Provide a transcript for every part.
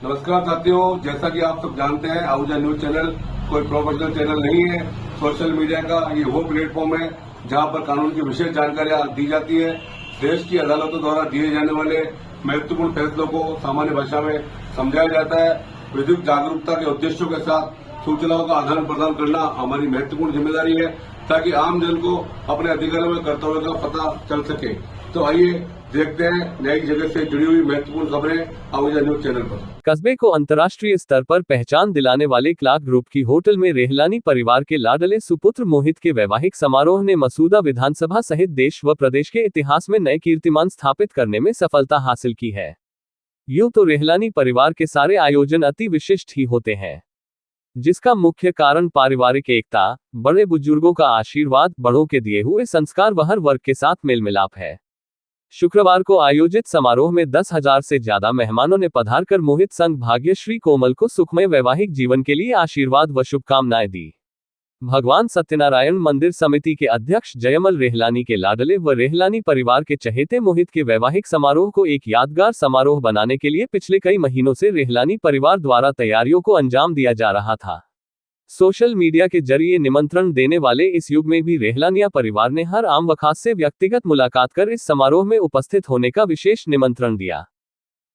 नमस्कार साथियों, जैसा कि आप सब जानते हैं आहूजा न्यूज चैनल कोई प्रोफेशनल चैनल नहीं है। सोशल मीडिया का ये वो प्लेटफॉर्म है जहां पर कानून की विशेष जानकारियां दी जाती है। देश की अदालतों द्वारा दिए जाने वाले महत्वपूर्ण फैसलों को सामान्य भाषा में समझाया जाता है। विधिक जागरूकता के उद्देश्यों के साथ सूचनाओं का आदान प्रदान करना हमारी महत्वपूर्ण जिम्मेदारी है ताकि आम जन को अपने अधिकारों में कर्तव्यों का पता चल सके। तो आइए देखते हैं नई जगह से जुड़ी हुई महत्वपूर्ण खबरें आहूजा न्यूज चैनल पर। कस्बे को अंतर्राष्ट्रीय स्तर पर पहचान दिलाने वाले क्लार्क ग्रुप की होटल में रेहलानी परिवार के लाडले सुपुत्र मोहित के वैवाहिक समारोह ने मसूदा विधानसभा सहित देश व प्रदेश के इतिहास में नए कीर्तिमान स्थापित करने में सफलता हासिल की है। यूं तो रेहलानी परिवार के सारे आयोजन अति विशिष्ट ही होते हैं, जिसका मुख्य कारण पारिवारिक एकता, बड़े बुजुर्गों का आशीर्वाद, बड़ों के दिए हुए संस्कार व हर वर्ग के साथ मेल मिलाप है। शुक्रवार को आयोजित समारोह में 10,000 से ज्यादा मेहमानों ने पधारकर मोहित संग भाग्यश्री कोमल को सुखमय वैवाहिक जीवन के लिए आशीर्वाद व शुभकामनाएं दी। भगवान सत्यनारायण मंदिर समिति के अध्यक्ष जयमल रेहलानी के लाडले व रेहलानी परिवार के चहेते मोहित के वैवाहिक समारोह को एक यादगार समारोह बनाने के लिए पिछले कई महीनों से रेहलानी परिवार द्वारा तैयारियों को अंजाम दिया जा रहा था। सोशल मीडिया के जरिए निमंत्रण देने वाले इस युग में भी रेहलानिया परिवार ने हर आम व खास से व्यक्तिगत मुलाकात कर इस समारोह में उपस्थित होने का विशेष निमंत्रण दिया,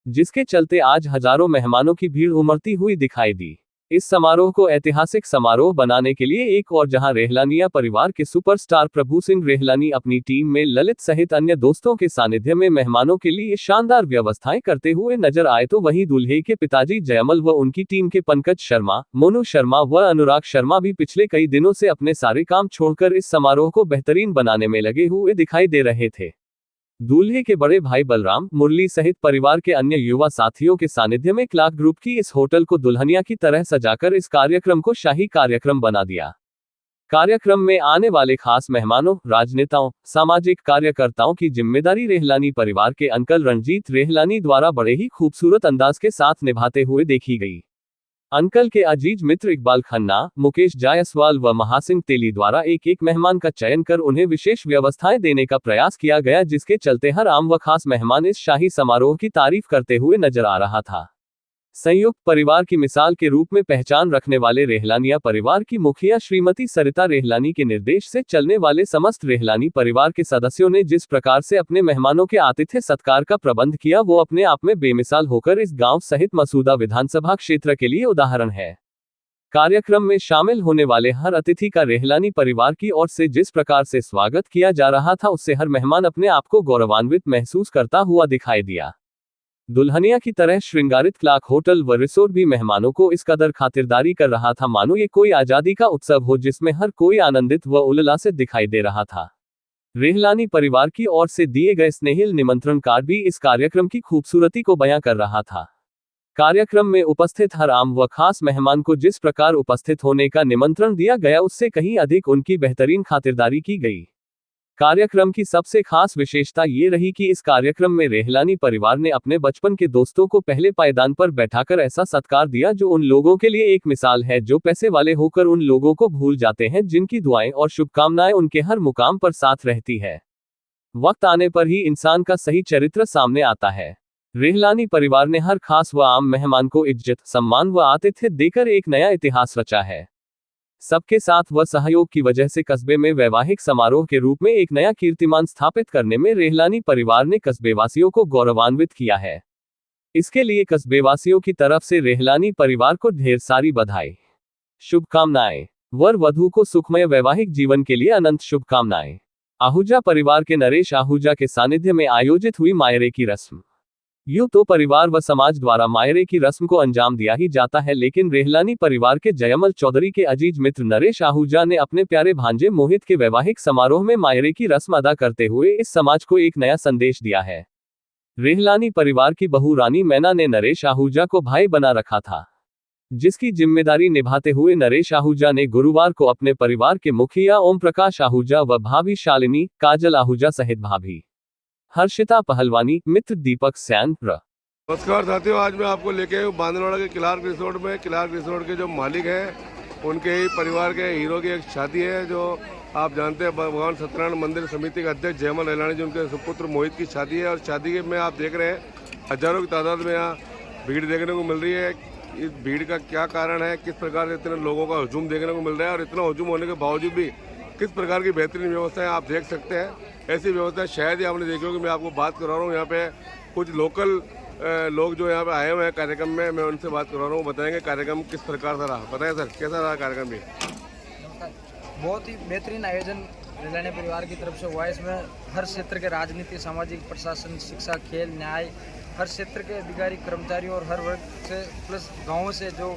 जिसके चलते आज हजारों मेहमानों की भीड़ उमड़ती हुई दिखाई दी। इस समारोह को ऐतिहासिक समारोह बनाने के लिए एक और जहां रेहलानिया परिवार के सुपरस्टार प्रभु सिंह रेहलानी अपनी टीम में ललित सहित अन्य दोस्तों के सानिध्य में मेहमानों के लिए शानदार व्यवस्थाएं करते हुए नजर आए, तो वहीं दूल्हे के पिताजी जयमल व उनकी टीम के पंकज शर्मा, मोनू शर्मा व अनुराग शर्मा भी पिछले कई दिनों से अपने सारे काम छोड़कर इस समारोह को बेहतरीन बनाने में लगे हुए दिखाई दे रहे थे। दूल्हे के बड़े भाई बलराम, मुरली सहित परिवार के अन्य युवा साथियों के सानिध्य में क्लार्क ग्रुप की इस होटल को दुल्हनिया की तरह सजाकर इस कार्यक्रम को शाही कार्यक्रम बना दिया। कार्यक्रम में आने वाले खास मेहमानों, राजनेताओं, सामाजिक कार्यकर्ताओं की जिम्मेदारी रेहलानी परिवार के अंकल रणजीत रेहलानी द्वारा बड़े ही खूबसूरत अंदाज के साथ निभाते हुए देखी गई। अंकल के अजीज मित्र इकबाल खन्ना, मुकेश जायसवाल व महासिंह तेली द्वारा एक एक मेहमान का चयन कर उन्हें विशेष व्यवस्थाएं देने का प्रयास किया गया, जिसके चलते हर आम व खास मेहमान इस शाही समारोह की तारीफ करते हुए नजर आ रहा था। संयुक्त परिवार की मिसाल के रूप में पहचान रखने वाले रेहलानिया परिवार की मुखिया श्रीमती सरिता रेहलानी के निर्देश से चलने वाले समस्त रेहलानी परिवार के सदस्यों ने जिस प्रकार से अपने मेहमानों के आतिथ्य सत्कार का प्रबंध किया, वो अपने आप में बेमिसाल होकर इस गांव सहित मसूदा विधानसभा क्षेत्र के लिए उदाहरण है। कार्यक्रम में शामिल होने वाले हर अतिथि का रेहलानी परिवार की ओर से जिस प्रकार से स्वागत किया जा रहा था, उससे हर मेहमान अपने आप को गौरवान्वित महसूस करता हुआ दिखाई दिया। दुल्हनिया की तरह श्रृंगारित क्लार्क होटल व रिसोर्ट भी मेहमानों को इस कदर खातिरदारी कर रहा था मानो ये कोई आजादी का उत्सव हो, जिसमें हर कोई आनंदित व उल्लासित दिखाई दे रहा था। रेहलानी परिवार की ओर से दिए गए स्नेहिल निमंत्रण कार्ड भी इस कार्यक्रम की खूबसूरती को बयां कर रहा था। कार्यक्रम में उपस्थित हर आम व खास मेहमान को जिस प्रकार उपस्थित होने का निमंत्रण दिया गया, उससे कहीं अधिक उनकी बेहतरीन खातिरदारी की गई। कार्यक्रम की सबसे खास विशेषता ये रही कि इस कार्यक्रम में रेहलानी परिवार ने अपने बचपन के दोस्तों को पहले पायदान पर बैठाकर ऐसा सत्कार दिया जो उन लोगों के लिए एक मिसाल है, जो पैसे वाले होकर उन लोगों को भूल जाते हैं जिनकी दुआएं और शुभकामनाएं उनके हर मुकाम पर साथ रहती है। वक्त आने पर ही इंसान का सही चरित्र सामने आता है। रेहलानी परिवार ने हर खास व आम मेहमान को इज्जत, सम्मान व आतिथ्य देकर एक नया इतिहास रचा है। सबके साथ व सहयोग की वजह से कस्बे में वैवाहिक समारोह के रूप में एक नया कीर्तिमान स्थापित करने में रेहलानी परिवार ने कस्बेवासियों को गौरवान्वित किया है। इसके लिए कस्बेवासियों की तरफ से रेहलानी परिवार को ढेर सारी बधाई, शुभकामनाएं। वर वधू को सुखमय वैवाहिक जीवन के लिए अनंत शुभकामनाएं। आहूजा परिवार के नरेश आहूजा के सानिध्य में आयोजित हुई मायरे की रस्म। यूं तो परिवार व समाज द्वारा मायरे की रस्म को अंजाम दिया ही जाता है, लेकिन रेहलानी परिवार के जयमल चौधरी के अजीज मित्र नरेश आहूजा ने अपने प्यारे भांजे मोहित के वैवाहिक समारोह में मायरे की रस्म अदा करते हुए इस समाज को एक नया संदेश दिया है। रेहलानी परिवार की बहू रानी मैना ने नरेश आहूजा को भाई बना रखा था, जिसकी जिम्मेदारी निभाते हुए नरेश आहूजा ने गुरुवार को अपने परिवार के मुखिया ओम प्रकाश आहूजा व भाभी शालिनी, काजल आहूजा सहित भाभी हर्षिता पहलवानी, मित्र दीपक सैन नमस्कार साथियों, आज मैं आपको लेके आया हूँ बांदरवाड़ा के क्लार्क रिसोर्ट में। क्लार्क रिसोर्ट के जो मालिक हैं उनके ही परिवार के हीरो की एक शादी है, जो आप जानते हैं भगवान सत्यनारायण मंदिर समिति के अध्यक्ष जयमल रेहलानी जी, उनके सुपुत्र मोहित की शादी है। और शादी में आप देख रहे हैं हजारों की तादाद में यहाँ भीड़ देखने को मिल रही है। इस भीड़ का क्या कारण है, किस प्रकार से इतने लोगों का हुजूम देखने को मिल रहा है और इतना हुजूम होने के बावजूद भी किस प्रकार की बेहतरीन व्यवस्था है आप देख सकते हैं। ऐसी व्यवस्था शायद ही आपने देखी होगी। मैं आपको बात करा रहा हूँ, यहाँ पे कुछ लोकल लोग जो यहाँ पे आए हुए हैं कार्यक्रम में, मैं उनसे बात करा रहा हूँ। बताएंगे कार्यक्रम किस प्रकार से रहा। बताएं सर, कैसा रहा कार्यक्रम भी? बहुत ही बेहतरीन आयोजन रेहलानी परिवार की तरफ से हुआ है। इसमें हर क्षेत्र के राजनीति, सामाजिक, प्रशासन, शिक्षा, खेल, न्याय, हर क्षेत्र के अधिकारी, कर्मचारी और हर वर्ग से प्लस गाँवों से जो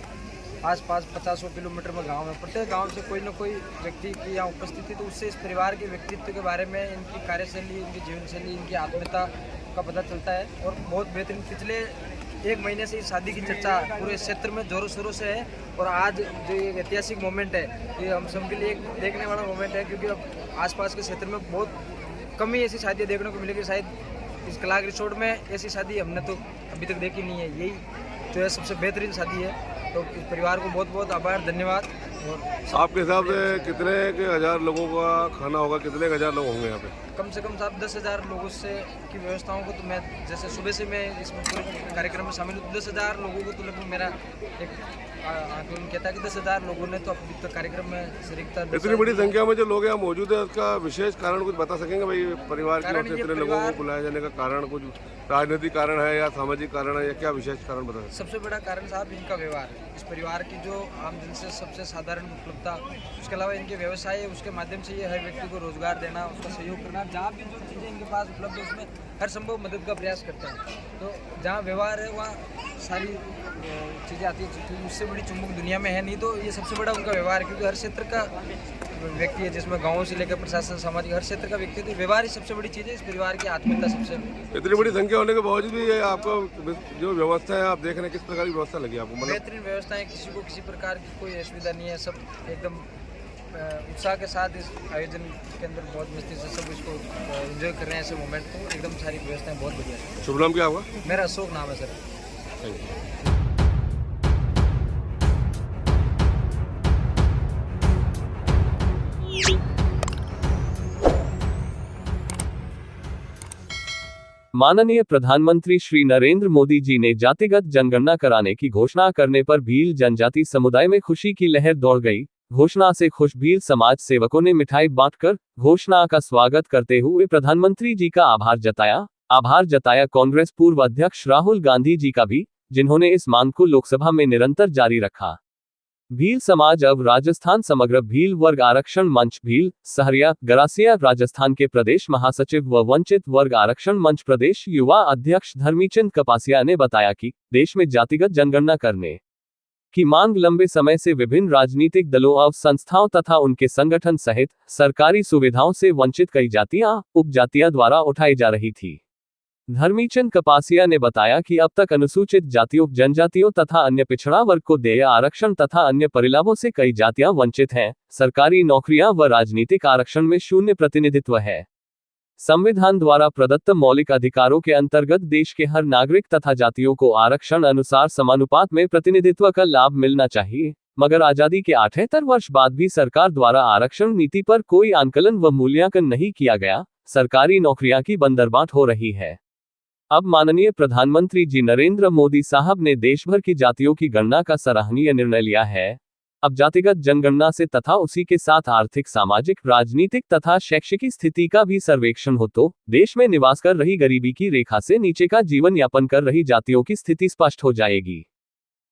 आसपास 50 किलोमीटर में गांव है, प्रत्येक गांव से कोई न कोई व्यक्ति की यहाँ उपस्थिति, तो उससे इस परिवार के व्यक्तित्व के बारे में, इनकी कार्यशैली, इनकी जीवनशैली, इनकी आत्मीयता का पता चलता है। और बहुत बेहतरीन पिछले 1 महीने से इस शादी की चर्चा पूरे क्षेत्र में जोरों शोरों से है। और आज जो ये ऐतिहासिक मोमेंट है, ये हम सब के लिए एक देखने वाला मोमेंट है, क्योंकि अब आसपास के क्षेत्र में बहुत कम ही ऐसी शादियाँ देखने को मिलेगी। शायद इस कलाग रिसोर्ट में ऐसी शादी हमने तो अभी तक देखी नहीं है। यही जो है सबसे बेहतरीन शादी है। तो इस परिवार को बहुत बहुत आभार, धन्यवाद। और आपके हिसाब से कितने के हजार लोगों का खाना होगा, कितने के हजार लोग होंगे यहाँ पे? कम से कम साहब 10,000 लोगों से की व्यवस्थाओं को तो मैं जैसे सुबह से मैं इसमें पूरे कार्यक्रम में शामिल हूँ। 10,000 लोगों को तो लगभग मेरा एक आंकलन कहता है कि 10,000 लोगों ने तो अभी तक कार्यक्रम में शरीकता। इतनी बड़ी संख्या में जो लोग यहाँ मौजूद है, उसका विशेष कारण कुछ बता सकेंगे भाई? परिवार की ओर से इतने लोगों को बुलाए जाने का कारण कुछ राजनीतिक कारण है या सामाजिक कारण है या क्या विशेष कारण बता सकते? सबसे बड़ा कारण साहब इनका व्यवहार है। इस परिवार की जो आम जन से सबसे साधारण उपलब्धता, उसके अलावा इनके व्यवसाय है, उसके माध्यम से ये हर व्यक्ति को रोजगार देना, उसका सहयोग करना, जहाँ भी जो चीज़ें इनके पास उपलब्ध है उसमें हर संभव मदद का प्रयास करते हैं। तो जहाँ व्यवहार है वहाँ सारी चीज़ें आती है। उससे बड़ी चुंबक दुनिया में है नहीं, तो ये सबसे बड़ा उनका व्यवहार है। क्योंकि हर क्षेत्र का व्यक्ति है, जिसमें गाँव से लेकर प्रशासन, सामाजिक, हर क्षेत्र का व्यक्ति, तो व्यवहार ही सबसे बड़ी चीज़ है। इस परिवार की आत्मीयता सबसे। इतनी बड़ी संख्या होने के बावजूद भी ये आपको जो व्यवस्था है आप देख रहे हैं, किस प्रकार की व्यवस्था लगी आपको? मतलब बेहतरीन व्यवस्था है, किसी को किसी प्रकार की कोई असुविधा नहीं है। सब एकदम उत्साह के साथ इस आयोजन के अंदर बहुत मस्ती से सब इसको एंजॉय कर रहे हैं। ऐसे मोमेंट को एकदम सारी व्यवस्थाएं बहुत बढ़िया है। शुभ नाम क्या होगा? मेरा अशोक नाम है सर। Thank you. माननीय प्रधानमंत्री श्री नरेंद्र मोदी जी ने जातिगत जनगणना कराने की घोषणा करने पर भील जनजाति समुदाय में खुशी की लहर दौड़ गई। घोषणा से खुश भील समाज सेवकों ने मिठाई बांटकर घोषणा का स्वागत करते हुए प्रधानमंत्री जी का आभार जताया। कांग्रेस पूर्व अध्यक्ष राहुल गांधी जी का भी, जिन्होंने इस मांग को लोकसभा में निरंतर जारी रखा। भील समाज अब राजस्थान समग्र भील वर्ग आरक्षण मंच भील सहरिया गरासिया राजस्थान के प्रदेश महासचिव व वंचित वर्ग आरक्षण मंच प्रदेश युवा अध्यक्ष धर्मीचंद कपासिया ने बताया कि देश में जातिगत जनगणना करने की मांग लंबे समय से विभिन्न राजनीतिक दलों और संस्थाओं तथा उनके संगठन सहित सरकारी सुविधाओं से वंचित कई जातियां, उपजातियां द्वारा उठाई जा रही थी। धर्मीचंद कपासिया ने बताया कि अब तक अनुसूचित जातियों, जनजातियों तथा अन्य पिछड़ा वर्ग को देय आरक्षण तथा अन्य परिलाभों से कई जातियां वंचित हैं। सरकारी नौकरियां व राजनीतिक आरक्षण में शून्य प्रतिनिधित्व है। संविधान द्वारा प्रदत्त मौलिक अधिकारों के अंतर्गत देश के हर नागरिक तथा जातियों को आरक्षण अनुसार समानुपात में प्रतिनिधित्व का लाभ मिलना चाहिए। मगर आजादी के 78 वर्ष बाद भी सरकार द्वारा आरक्षण नीति पर कोई आंकलन व मूल्यांकन नहीं किया गया। सरकारी नौकरियां की बंदरबाट हो रही है। अब माननीय प्रधानमंत्री जी नरेंद्र मोदी साहब ने देश भर की जातियों की गणना का सराहनीय निर्णय लिया है। अब जातिगत जनगणना से तथा उसी के साथ आर्थिक, सामाजिक, राजनीतिक तथा शैक्षिक स्थिति का भी सर्वेक्षण हो तो देश में निवास कर रही गरीबी की रेखा से नीचे का जीवन यापन कर रही जातियों की स्थिति स्पष्ट हो जाएगी।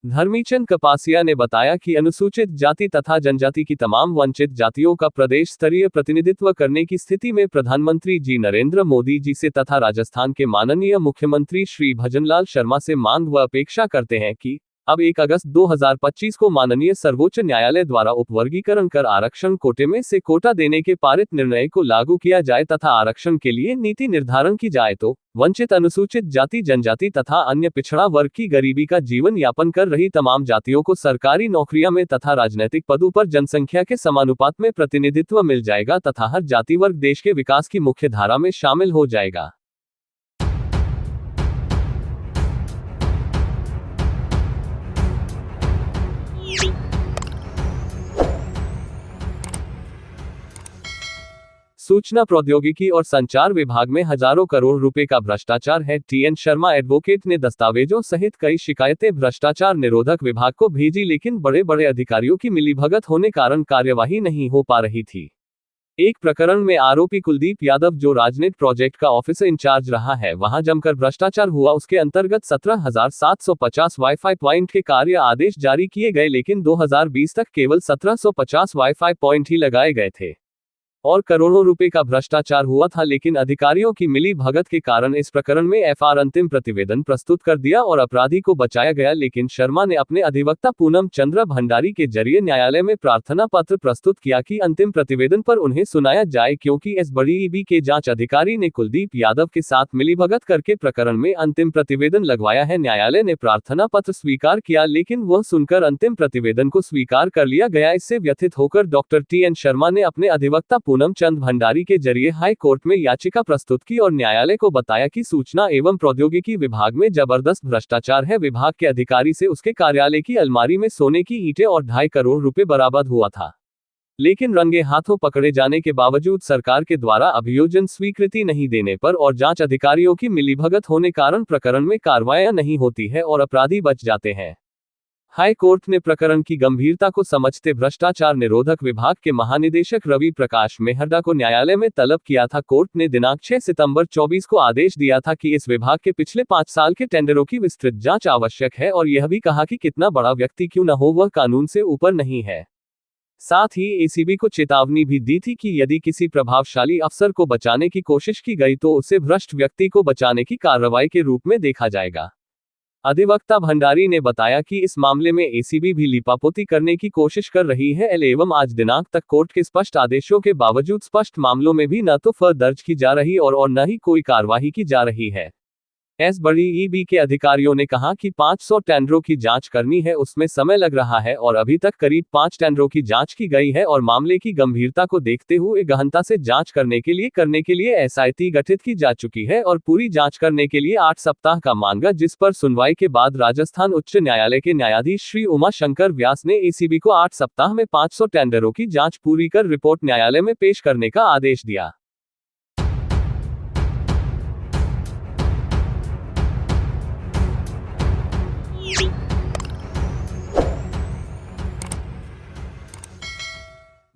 धर्मीचंद कपासिया ने बताया कि अनुसूचित जाति तथा जनजाति की तमाम वंचित जातियों का प्रदेश स्तरीय प्रतिनिधित्व करने की स्थिति में प्रधानमंत्री जी नरेंद्र मोदी जी से तथा राजस्थान के माननीय मुख्यमंत्री श्री भजनलाल शर्मा से मांग व अपेक्षा करते हैं कि अब 1 अगस्त 2025 को माननीय सर्वोच्च न्यायालय द्वारा उपवर्गीकरण कर आरक्षण कोटे में से कोटा देने के पारित निर्णय को लागू किया जाए तथा आरक्षण के लिए नीति निर्धारण की जाए तो वंचित, अनुसूचित जाति, जनजाति तथा अन्य पिछड़ा वर्ग की गरीबी का जीवन यापन कर रही तमाम जातियों को सरकारी नौकरियों में तथा राजनैतिक पदों पर जनसंख्या के समानुपात में प्रतिनिधित्व मिल जाएगा तथा हर जाति वर्ग देश के विकास की मुख्य धारा में शामिल हो जाएगा। सूचना प्रौद्योगिकी और संचार विभाग में हजारों करोड़ रुपए का भ्रष्टाचार है। TN शर्मा एडवोकेट ने दस्तावेजों सहित कई शिकायतें भ्रष्टाचार निरोधक विभाग को भेजी, लेकिन बड़े बड़े अधिकारियों की मिलीभगत होने कारण कार्यवाही नहीं हो पा रही थी। एक प्रकरण में आरोपी कुलदीप यादव, जो राजनेट प्रोजेक्ट का ऑफिसर इंचार्ज रहा है, वहां जमकर भ्रष्टाचार हुआ। उसके अंतर्गत 17,750 वाईफाई पॉइंट के कार्य आदेश जारी किए गए, लेकिन 2020 तक केवल 1750 वाईफाई पॉइंट ही लगाए गए थे और करोड़ों रुपए का भ्रष्टाचार हुआ था। लेकिन अधिकारियों की मिली भगत के कारण इस प्रकरण में FR अंतिम प्रतिवेदन प्रस्तुत कर दिया और अपराधी को बचाया गया। लेकिन शर्मा ने अपने अधिवक्ता पूनम चंद्र भंडारी के जरिए न्यायालय में प्रार्थना पत्र प्रस्तुत किया कि अंतिम प्रतिवेदन पर उन्हें सुनाया जाए, क्योंकि इस बड़ी EB के जांच अधिकारी ने कुलदीप यादव के साथ मिलीभगत करके प्रकरण में अंतिम प्रतिवेदन लगवाया है। न्यायालय ने प्रार्थना पत्र स्वीकार किया, लेकिन वह सुनकर अंतिम प्रतिवेदन को स्वीकार कर लिया गया। इससे व्यथित होकर डॉक्टर TN शर्मा ने अपने अधिवक्ता पूनम चंद भंडारी के जरिए हाई कोर्ट में याचिका प्रस्तुत की और न्यायालय को बताया कि सूचना एवं प्रौद्योगिकी विभाग में जबरदस्त भ्रष्टाचार है। विभाग के अधिकारी से उसके कार्यालय की अलमारी में सोने की ईंटें और 2.5 करोड़ रुपए बरामद हुआ था, लेकिन रंगे हाथों पकड़े जाने के बावजूद सरकार के द्वारा अभियोजन स्वीकृति नहीं देने पर और जांच अधिकारियों की मिलीभगत होने कारण प्रकरण में कार्रवाई नहीं होती है और अपराधी बच जाते हैं। हाई कोर्ट ने प्रकरण की गंभीरता को समझते भ्रष्टाचार निरोधक विभाग के महानिदेशक रवि प्रकाश मेहरडा को न्यायालय में तलब किया था। कोर्ट ने दिनांक 6 सितंबर 24 को आदेश दिया था कि इस विभाग के पिछले 5 साल के टेंडरों की विस्तृत जांच आवश्यक है और यह भी कहा कि कितना बड़ा व्यक्ति क्यों न हो, वह कानून से ऊपर नहीं है। साथ ही ACB को चेतावनी भी दी थी कि यदि किसी प्रभावशाली अफसर को बचाने की कोशिश की गई तो उसे भ्रष्ट व्यक्ति को बचाने की कार्रवाई के रूप में देखा जाएगा। अधिवक्ता भंडारी ने बताया कि इस मामले में ACB भी लीपापोती करने की कोशिश कर रही है एवं आज दिनांक तक कोर्ट के स्पष्ट आदेशों के बावजूद स्पष्ट मामलों में भी न तो FR दर्ज की जा रही और न ही कोई कार्रवाई की जा रही है। बड़ी EB के अधिकारियों ने कहा कि 500 टेंडरों की जांच करनी है, उसमें समय लग रहा है और अभी तक करीब 5 टेंडरों की जांच की गई है और मामले की गंभीरता को देखते हुए गहनता से जांच करने के लिए SIT गठित की जा चुकी है और पूरी जांच करने के लिए 8 सप्ताह का मांगा, जिस पर सुनवाई के बाद राजस्थान उच्च न्यायालय के न्यायाधीश श्री उमा शंकर व्यास ने ACB को 8 सप्ताह में 500 टेंडरों की जांच पूरी कर रिपोर्ट न्यायालय में पेश करने का आदेश दिया।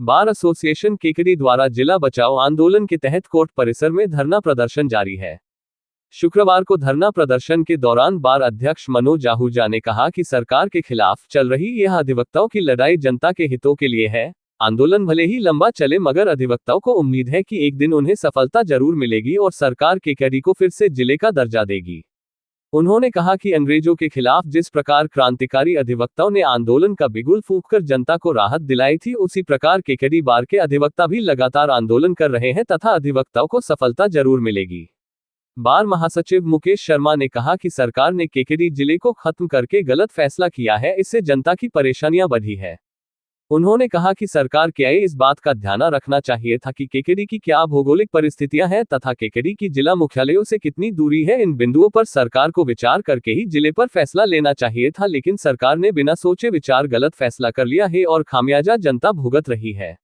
बार एसोसिएशन केकड़ी द्वारा जिला बचाओ आंदोलन के तहत कोर्ट परिसर में धरना प्रदर्शन जारी है। शुक्रवार को धरना प्रदर्शन के दौरान बार अध्यक्ष मनोज आहूजा ने कहा कि सरकार के खिलाफ चल रही यह अधिवक्ताओं की लड़ाई जनता के हितों के लिए है। आंदोलन भले ही लंबा चले, मगर अधिवक्ताओं को उम्मीद है कि एक दिन उन्हें सफलता जरूर मिलेगी और सरकार केकड़ी को फिर से जिले का दर्जा देगी। उन्होंने कहा कि अंग्रेजों के खिलाफ जिस प्रकार क्रांतिकारी अधिवक्ताओं ने आंदोलन का बिगुल फूंककर जनता को राहत दिलाई थी, उसी प्रकार केकड़ी बार के अधिवक्ता भी लगातार आंदोलन कर रहे हैं तथा अधिवक्ताओं को सफलता जरूर मिलेगी। बार महासचिव मुकेश शर्मा ने कहा कि सरकार ने केकड़ी जिले को खत्म करके गलत फैसला किया है, इससे जनता की परेशानियां बढ़ी है। उन्होंने कहा कि सरकार को इस बात का ध्यान रखना चाहिए था कि केकड़ी की क्या भौगोलिक परिस्थितियां हैं तथा केकड़ी की जिला मुख्यालयों से कितनी दूरी है। इन बिंदुओं पर सरकार को विचार करके ही जिले पर फैसला लेना चाहिए था, लेकिन सरकार ने बिना सोचे विचार गलत फैसला कर लिया है और खामियाजा जनता भुगत रही है।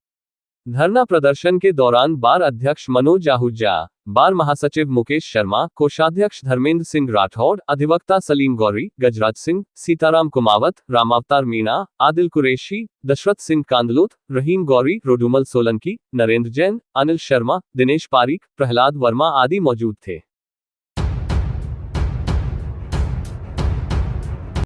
धरना प्रदर्शन के दौरान बार अध्यक्ष मनोज आहूजा, बार महासचिव मुकेश शर्मा, कोषाध्यक्ष धर्मेंद्र सिंह राठौड़, अधिवक्ता सलीम गौरी, गजराज सिंह, सीताराम कुमावत, रामावतार मीणा, आदिल कुरैशी, दशरथ सिंह कांदलोत, रहीम गौरी, रोडुमल सोलंकी, नरेंद्र जैन, अनिल शर्मा, दिनेश पारीक, प्रहलाद वर्मा आदि मौजूद थे।